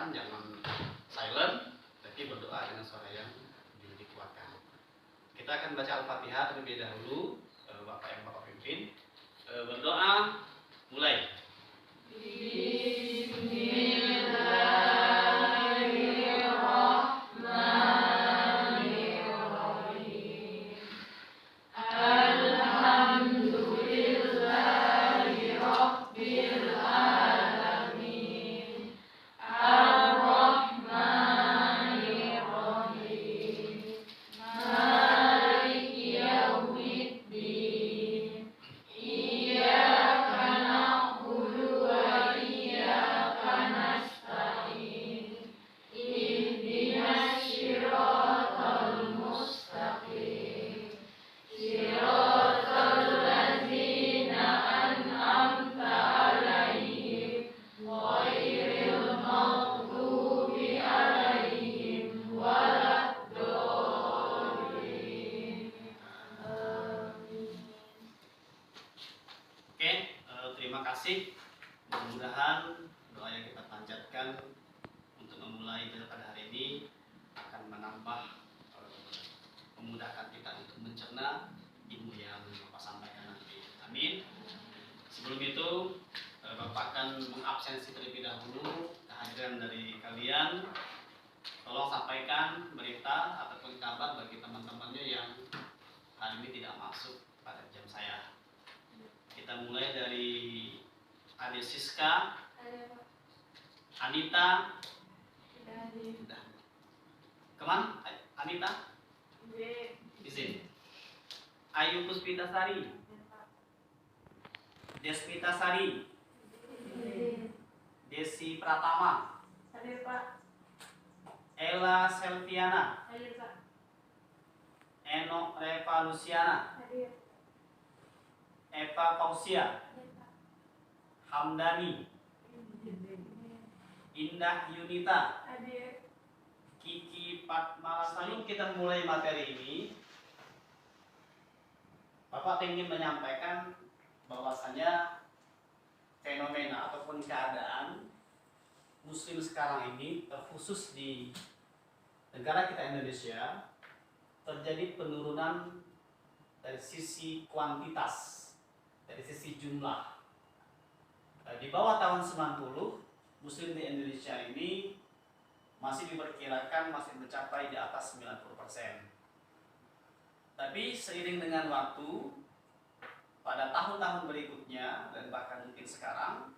dikuatkan, jangan silent, tapi berdoa dengan suara yang dikuatkan. Kita akan baca Al-Fatihah terlebih dahulu. Bapak yang Bapak pimpin berdoa, mulai. Terima kasih. Mudah-mudahan doa yang kita panjatkan untuk memulai pada hari ini akan menambah, memudahkan kita untuk mencerna ilmu yang Bapak sampaikan nanti. Amin. Sebelum itu, Bapak akan mengabsensi terlebih dahulu kehadiran dari kalian. Tolong sampaikan berita ataupun kabar bagi teman-temannya yang hari ini tidak masuk pada jam saya. Kita mulai dari Ade Siska, Anita, kemana? Anita? Izin. Ayu Puspitasari, Desmita Sari, Desi Pratama, Ella Selviana, Eno Reva Luciana, Eva Pausia, Hamdani, Indah Yunita, Kiki Patmalasari. Sebelum kita mulai materi ini, Bapak ingin menyampaikan bahwasanya fenomena ataupun keadaan Muslim sekarang ini, terkhusus di negara kita Indonesia, terjadi penurunan dari sisi kuantitas, dari sisi jumlah. Di bawah tahun 90, Muslim di Indonesia ini masih diperkirakan masih mencapai di atas 90%. Tapi seiring dengan waktu, pada tahun-tahun berikutnya dan bahkan mungkin sekarang,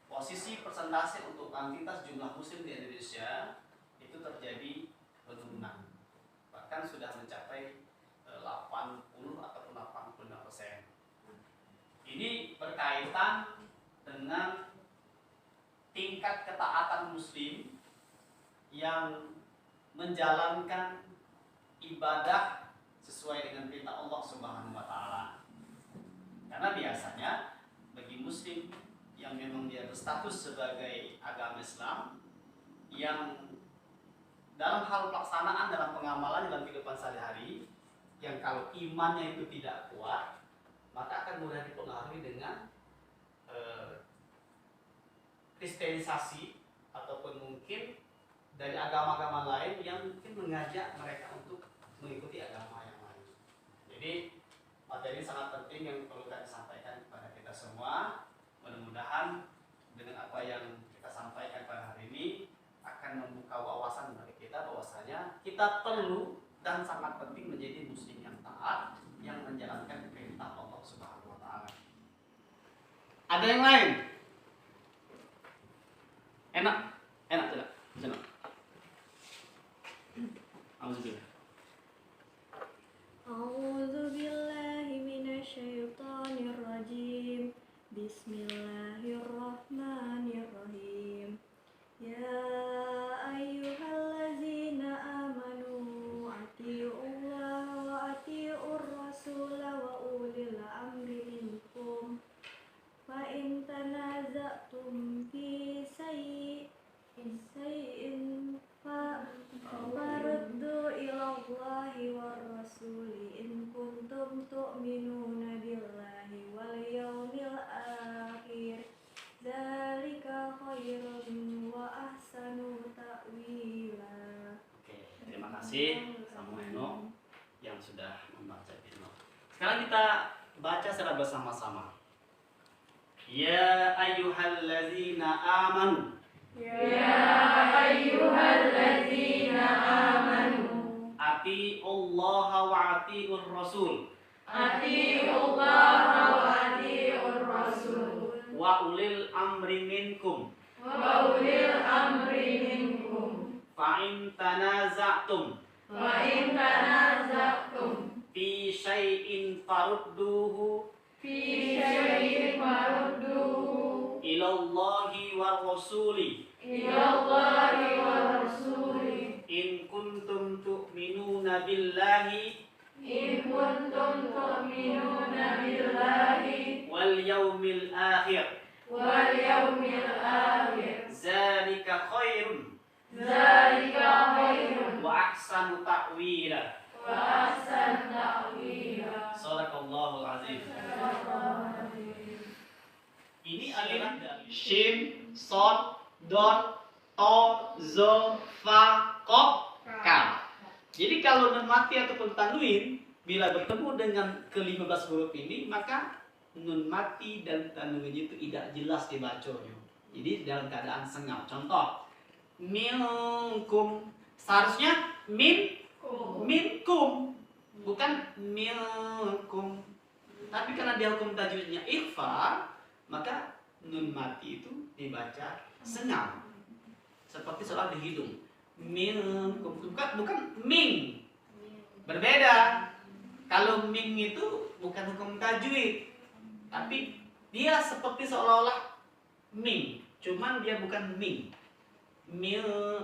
posisi persentase untuk kuantitas jumlah Muslim di Indonesia itu terjadi penurunan. Bahkan sudah mencapai 80 ataupun 85%. Ini berkaitan dengan tingkat ketaatan Muslim yang menjalankan ibadah sesuai dengan perintah Allah Subhanahu wa taala. Karena biasanya bagi Muslim yang memang dia berstatus sebagai agama Islam, yang dalam hal pelaksanaan, dalam pengamalan dalam kehidupan sehari-hari, yang kalau imannya itu tidak kuat, maka akan mudah dipengaruhi dengan kristenisasi ataupun mungkin dari agama-agama lain yang mungkin mengajak mereka untuk mengikuti agama yang lain. Jadi materi sangat penting yang perlu kami sampaikan kepada kita semua. Mudah-mudahan dengan apa yang kita sampaikan pada hari ini akan membuka wawasan bagi kita bahwasanya kita perlu dan sangat penting menjadi Muslim yang taat, yang menjalankan perintah Allah Subhanahu wa taala. Ada yang lain? Enak tidak? Senang. Alhamdulillah. A'udzu billahi minasyaitonir rajim. Bismillahirrahmanirrahim. Ya ayyuhallazina amanu atii'ullaha wa atii'ur rasula wa ulil amri minkum. Fa in tanaza'tum fi shay'in faruddu ila Allahi war rasuli in kuntum tu'minuna billahi wal yawmil akhir. Dzalika khairun wa ahsanu kasih sama Eno yang sudah membaca Eno. Sekarang kita baca secara bersama-sama. Ya ayyuhallazina amanu. Ya ayyuhallazina amanu. Atiullaha wa atiur rasul. Atiullaha wa atiur rasul. Wa ulil amri minkum. Wa ulil amri minkum. Fa in tanaza'tum Wa in tanaza'tum fi syai'in farudduhu fi syai'in farudduhu ilallahi wa rasuli ilallahi wa rasuli in kuntum tu'minuna billahi in kuntum tu'minuna billahi wal yaumil akhir wal yaumil akhir zalika khairun zalika khairun wa ahsanu ta'wila. wa ahsan ta'wila. Sadaqallahul azim. Ini adalah shin, sod, dot, to, zo, fa, kof, kaf. Jadi kalau nun mati ataupun tanwin bila bertemu dengan ke-15 huruf ini, maka nun mati dan tanwin itu tidak jelas dibacanya. Jadi dalam keadaan sengau. Contoh, minkum, seharusnya minkum, bukan minkum. Tapi karena dia hukum tajwidnya ikhfa, maka nun mati itu dibaca sengau, seperti seolah di hidung. Minkum, bukan ming. Berbeda. Kalau ming itu bukan hukum tajwid, tapi dia seperti seolah-olah ming, cuman dia bukan ming.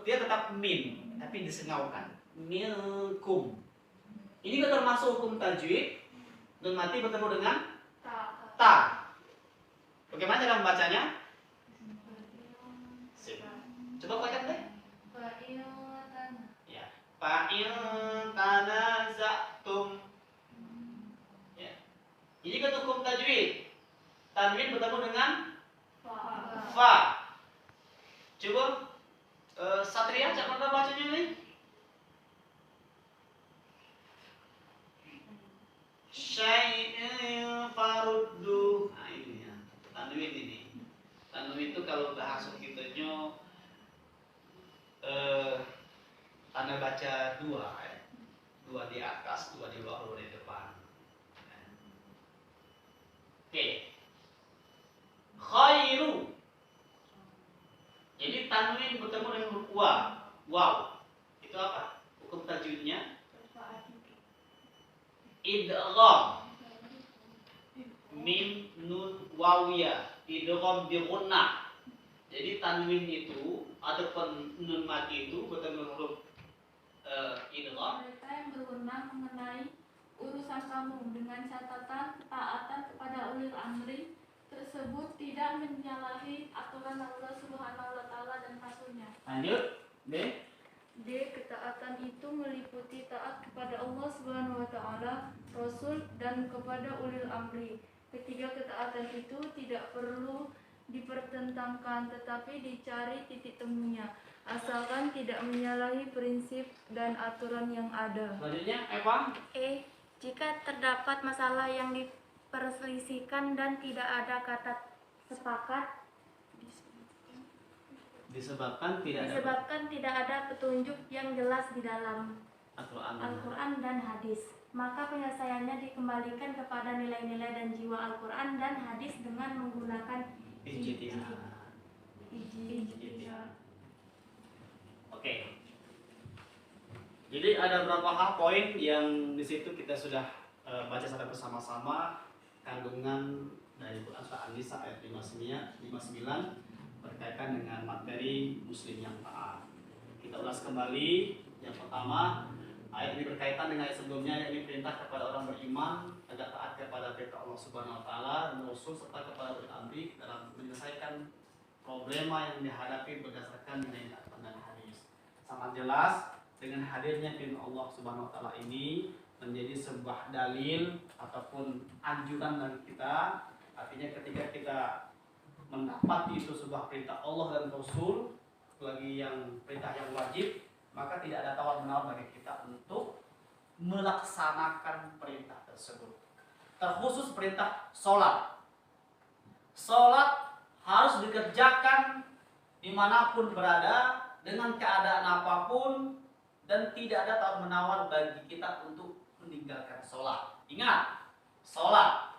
Dia tetap min, tapi disengaukan. Minkum. Ini juga termasuk hukum tajwid. Nun mati bertemu dengan ta. Bagaimana cara membacanya? Sip. Coba bacakan deh. Ya. Fa'in tanaza'tum. Ya. Ini kan hukum tajwid. Tanwin bertemu dengan fa. Coba Satria, cak mana bacanya ini? Syai'in faruddu. Nah ini ya, tanwin ini. Tanwin itu kalau bahasa kitanya tanda baca dua ya. Dua di atas, dua di bawah, dua di depan. Oke. Khairu. Jadi tanwin bertemu dengan huruf waw. Itu apa? Hukum tajwidnya idgham mim nun wawiyah, idgham bi gunnah. Jadi tanwin itu ataupun nun mati itu bertemu dengan huruf idgham. Mereka yang berwenang mengenai urusan kamu dengan catatan ketaatan kepada ulil amri tersebut tidak menyalahi aturan Allah Subhanahu wa taala dan Rasulnya. Lanjut, B. D. Ketaatan itu meliputi taat kepada Allah Subhanahu wa taala, Rasul dan kepada ulil amri. Ketiga, ketaatan itu tidak perlu dipertentangkan tetapi dicari titik temunya, asalkan tidak menyalahi prinsip dan aturan yang ada. Selanjutnya, Eva. E. Jika terdapat masalah yang diperselisihkan dan tidak ada kata sepakat Disebabkan tidak ada petunjuk yang jelas di dalam Al-Quran. Al-Quran dan hadis, maka penyelesaiannya dikembalikan kepada nilai-nilai dan jiwa Al-Quran dan hadis dengan menggunakan Ijtihad. Oke. Jadi ada beberapa hal poin yang di situ kita sudah baca secara bersama-sama, kandungan dari Quran surah An-Nisa ayat 59 berkaitan dengan materi muslim yang taat. Kita ulas kembali. Yang pertama, ayat ini berkaitan dengan ayat sebelumnya, yakni perintah kepada orang beriman agar taat kepada perintah Allah Subhanahu wa taala dan Rasul serta kepada ulil amri dalam menyelesaikan problema yang dihadapi berdasarkan nilai Al-Quran dan hadis. Sangat jelas dengan hadirnya firman Allah Subhanahu wa taala ini menjadi sebuah dalil ataupun anjuran bagi kita. Artinya ketika kita mendapati itu sebuah perintah Allah dan Rasul, lagi yang perintah yang wajib, maka tidak ada tawar-menawar bagi kita untuk melaksanakan perintah tersebut. Terkhusus perintah sholat. Sholat harus dikerjakan dimanapun berada, dengan keadaan apapun, dan tidak ada tawar-menawar bagi kita untuk meninggalkan sholat. Ingat, sholat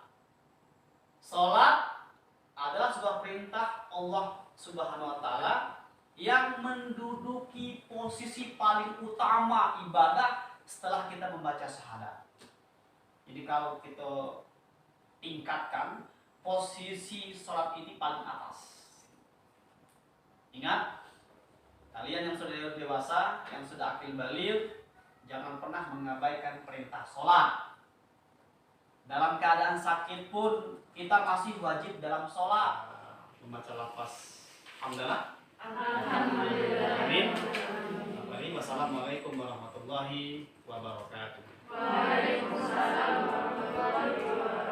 adalah sebuah perintah Allah Subhanahu wa Ta'ala yang menduduki posisi paling utama ibadah setelah kita membaca syahadat. Jadi kalau kita tingkatkan, posisi sholat ini paling atas. Ingat, kalian yang sudah dewasa, yang sudah akil baligh, jangan pernah mengabaikan perintah sholat. Dalam keadaan sakit pun kita masih wajib dalam sholat membaca lafaz hamdalah. Amin. Wassalamualaikum warahmatullahi wabarakatuh. Waalaikumsalam warahmatullahi wabarakatuh.